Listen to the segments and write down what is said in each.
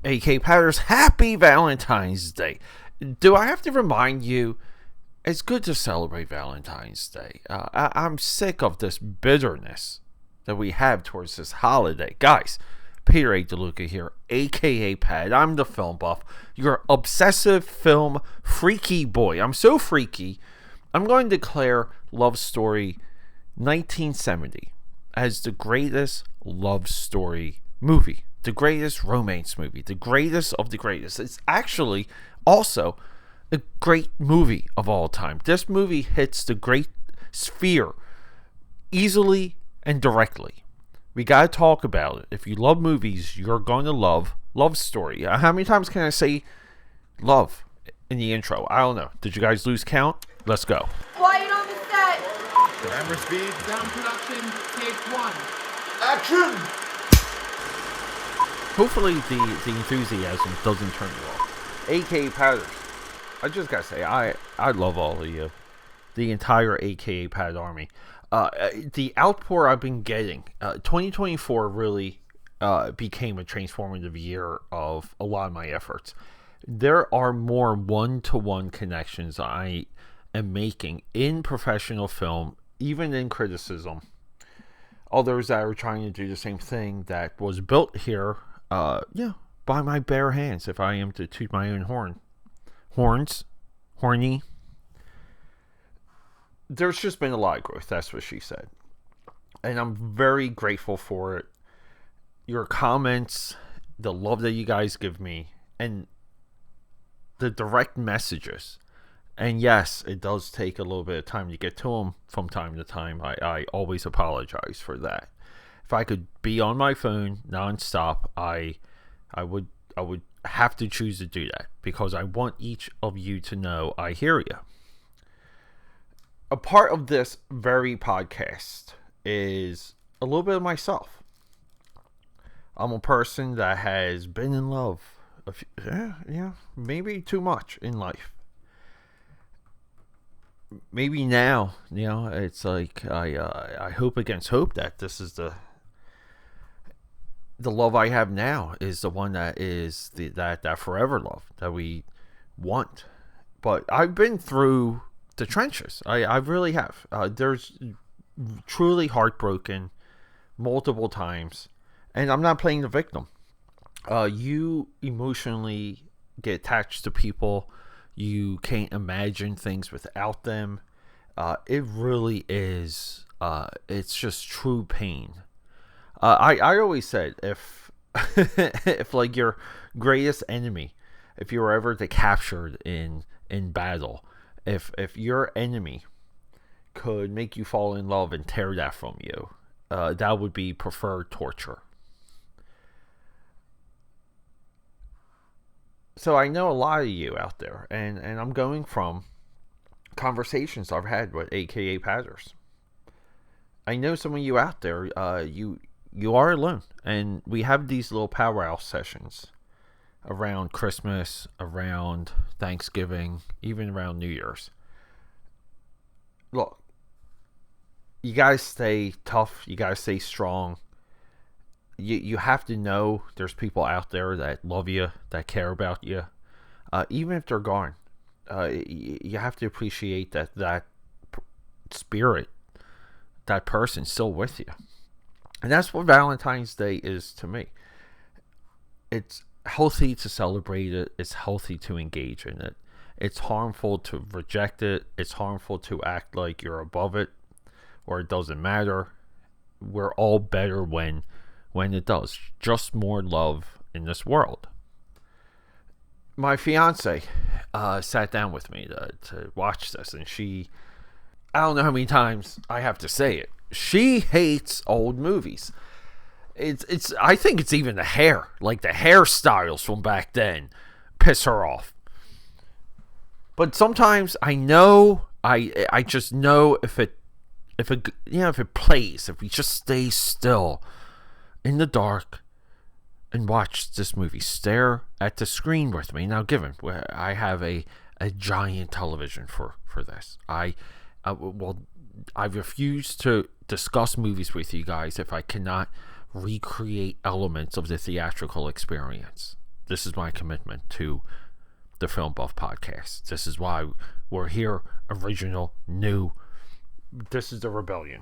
AKAPADers, happy Valentine's Day. Do I have to remind you, it's good to celebrate Valentine's Day. I'm sick of this bitterness that we have towards this holiday. Guys, Peter A. DeLuca here, AKAPAD. I'm the film buff, your obsessive film freaky boy. I'm so freaky, I'm going to declare Love Story 1970 as the greatest love story movie. The greatest romance movie, the greatest of the greatest. It's actually also a great movie of all time. This movie hits the great sphere easily and directly. We gotta talk about it. If you love movies, you're going to love Love Story. How many times can I say love in the intro? I don't know. Did you guys lose count? Let's go. Quiet on the set. Camera speed. Sound production, take one. Action! Hopefully the enthusiasm doesn't turn you off. AKAPADers, I just gotta say, I love all of you. The entire AKAPAD army. The outpour I've been getting, 2024 really became a transformative year of a lot of my efforts. There are more one-to-one connections I am making in professional film, even in criticism. Others that are trying to do the same thing that was built here, by my bare hands, if I am to toot my own horny. There's just been a lot of growth, that's what she said. And I'm very grateful for it. Your comments, the love that you guys give me, and the direct messages. And yes, it does take a little bit of time to get to them from time to time. I always apologize for that. If I could be on my phone nonstop, I would have to choose to do that, because I want each of you to know I hear you. A part of this very podcast is a little bit of myself. I'm a person that has been in love maybe too much in life. Maybe now, it's like I hope against hope that this is the love I have now is the one that is that forever love that we want. But I've been through the trenches. I really have. There's truly heartbroken multiple times, and I'm not playing the victim. You emotionally get attached to people. You can't imagine things without them. It really is. It's just true pain. I always said, if if like your greatest enemy, if you were ever captured in battle, if your enemy could make you fall in love and tear that from you, that would be preferred torture. So I know a lot of you out there, and I'm going from conversations I've had with AKAPADers. I know some of you out there, you are alone, and we have these little powwow sessions around Christmas, around Thanksgiving, even around New Year's. Look, you guys stay tough, you guys stay strong. You have to know there's people out there that love you, that care about you, even if they're gone. You have to appreciate that spirit, that person still with you. And that's what Valentine's Day is to me. It's healthy to celebrate it. It's healthy to engage in it. It's harmful to reject it. It's harmful to act like you're above it or it doesn't matter. We're all better when it does. Just more love in this world. My fiance sat down with me to watch this, and I don't know how many times I have to say it, she hates old movies. It's I think it's even the hair, like the hairstyles from back then piss her off. But sometimes I know, I just know if it plays, if we just stay still in the dark and watch this movie, stare at the screen with me. Now, given I have a giant television for this, I refuse to discuss movies with you guys if I cannot recreate elements of the theatrical experience. This is my commitment to the Film Buff Podcast. This is why we're here, original, new. This is the rebellion.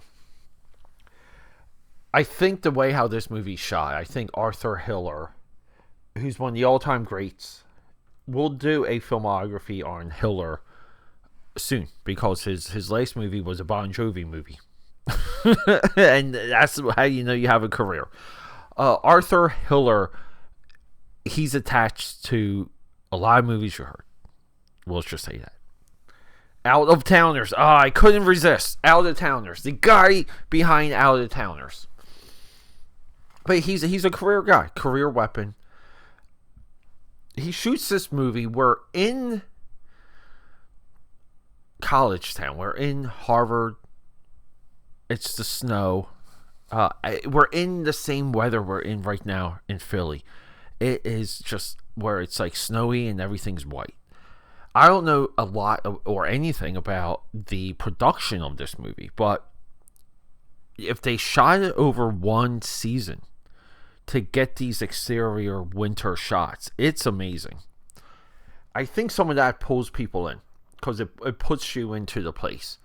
I think the way how this movie's shot, I think Arthur Hiller, who's one of the all-time greats, we'll do a filmography on Hiller soon, because his last movie was a Bon Jovi movie. And that's how you know you have a career. Arthur Hiller, he's attached to a lot of movies you heard. Well, let's just say that. Out of Towners. I couldn't resist. Out of Towners. The guy behind Out of Towners. But he's a career guy. Career weapon. He shoots this movie. We're in college town. We're in Harvard. It's the snow. We're in the same weather we're in right now in Philly. It is just where it's like snowy and everything's white. I don't know a lot or anything about the production of this movie, but if they shot it over one season to get these exterior winter shots, it's amazing. I think some of that pulls people in because it puts you into the place.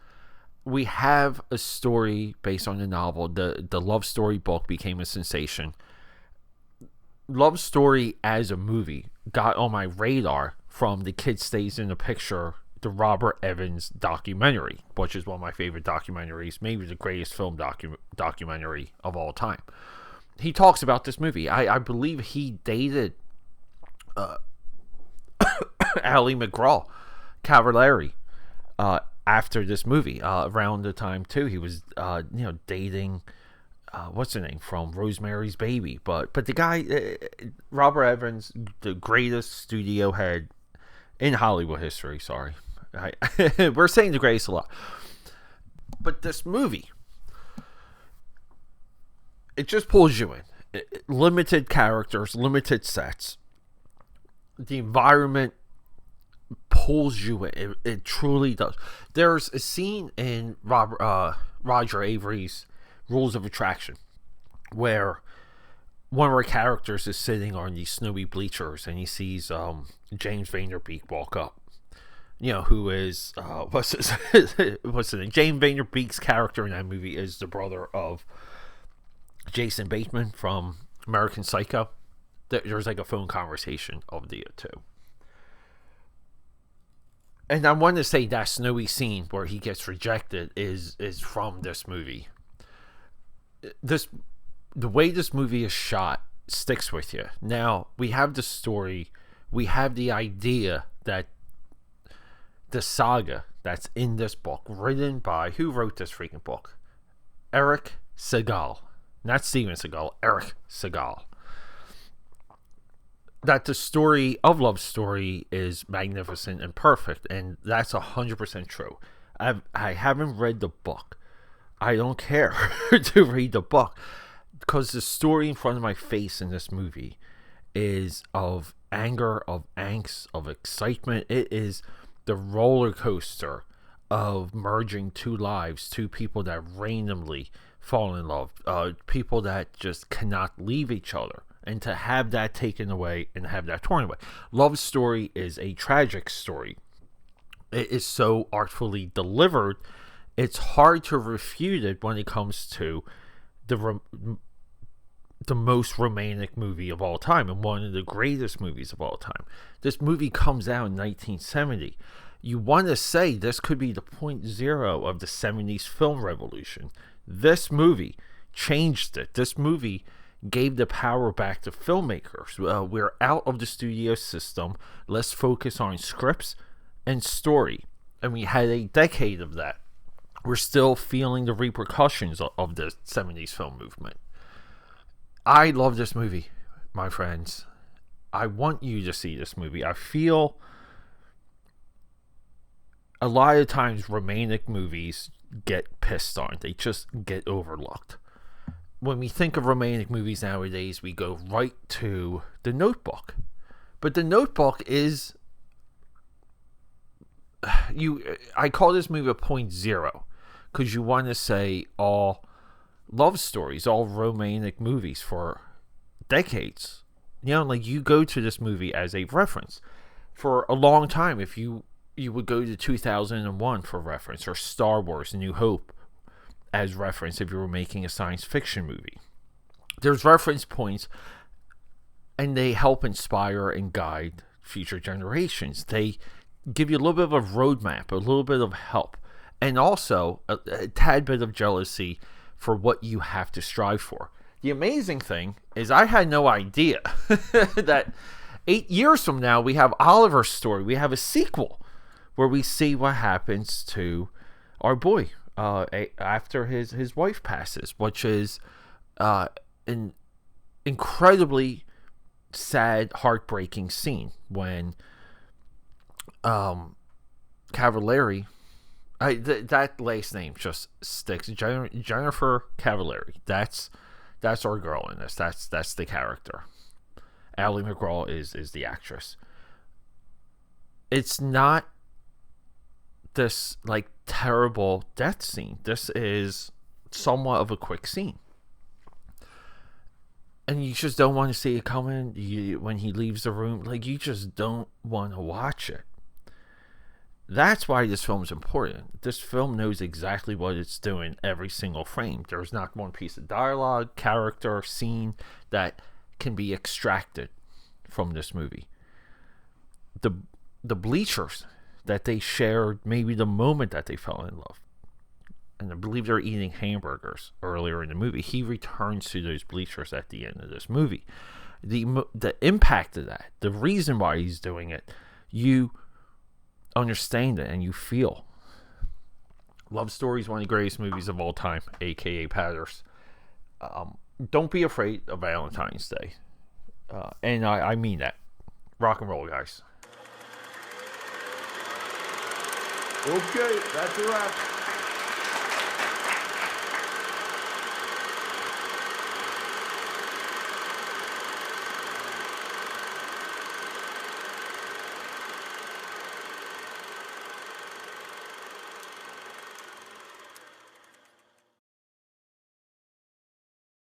We have a story based on the novel. The Love Story book became a sensation. Love Story as a movie got on my radar from The Kid Stays in the Picture, the Robert Evans documentary, which is one of my favorite documentaries, maybe the greatest film documentary of all time. He talks about this movie. I believe he dated Ali MacGraw, Cavilleri, after this movie. Around the time too, he was dating what's her name from Rosemary's Baby. But the guy, Robert Evans, the greatest studio head in Hollywood history. Sorry, we're saying the greatest a lot. But this movie, it just pulls you in. Limited characters, limited sets. The environment pulls you in. It truly does. There's a scene in Roger Avery's Rules of Attraction where one of our characters is sitting on these snowy bleachers and he sees James Vanderbeek walk up. Who is what's his name? James Vanderbeek's character in that movie is the brother of Jason Bateman from American Psycho. There's like a phone conversation of the two. And I want to say that snowy scene where he gets rejected is from this movie. The way this movie is shot sticks with you. Now, we have the story, we have the idea that the saga that's in this book, written by, who wrote this freaking book? Erich Segal. Not Steven Seagal, Erich Segal. That the story of Love Story is magnificent and perfect, and that's 100% true. I haven't read the book. I don't care to read the book, because the story in front of my face in this movie is of anger, of angst, of excitement. It is the roller coaster of merging two lives, two people that randomly fall in love, people that just cannot leave each other, and to have that taken away and have that torn away. Love Story is a tragic story. It is so artfully delivered, it's hard to refute it when it comes to the most romantic movie of all time and one of the greatest movies of all time. This movie comes out in 1970. You want to say this could be the point zero of the 70s film revolution. This movie changed it. This movie gave the power back to filmmakers. We're out of the studio system. Let's focus on scripts and story. And we had a decade of that. We're still feeling the repercussions of the 70s film movement. I love this movie, my friends. I want you to see this movie. I feel a lot of times romantic movies get pissed on. They just get overlooked. When we think of romantic movies nowadays, we go right to The Notebook. But The Notebook is... I call this movie a point zero, because you want to say all love stories, all romantic movies for decades You know, like, you go to this movie as a reference. For a long time, if you would go to 2001 for reference, or Star Wars: A New Hope as reference if you were making a science fiction movie. There's reference points, and they help inspire and guide future generations. They give you a little bit of a roadmap, a little bit of help, and also a tad bit of jealousy for what you have to strive for. The amazing thing is, I had no idea that 8 years from now we have Oliver's story. We have a sequel where we see what happens to our boy after his wife passes, which is an incredibly sad, heartbreaking scene when Cavilleri, that last name just sticks. Jennifer Cavilleri. That's our girl in this. That's the character. Ally MacGraw is the actress. It's not this like terrible death scene. This is somewhat of a quick scene, and you just don't want to see it coming. When he leaves the room, like, you just don't want to watch it. That's why this film is important. This film knows exactly what it's doing every single frame. There's not one piece of dialogue, character, scene that can be extracted from this movie. The bleachers that they shared, maybe the moment that they fell in love, and I believe they're eating hamburgers earlier in the movie. He returns to those bleachers at the end of this movie. The impact of that, the reason why he's doing it, you understand it and you feel. Love Story is one of the greatest movies of all time, aka Padders. Don't be afraid of Valentine's Day. And I mean that. Rock and roll, guys. Okay, that's a wrap.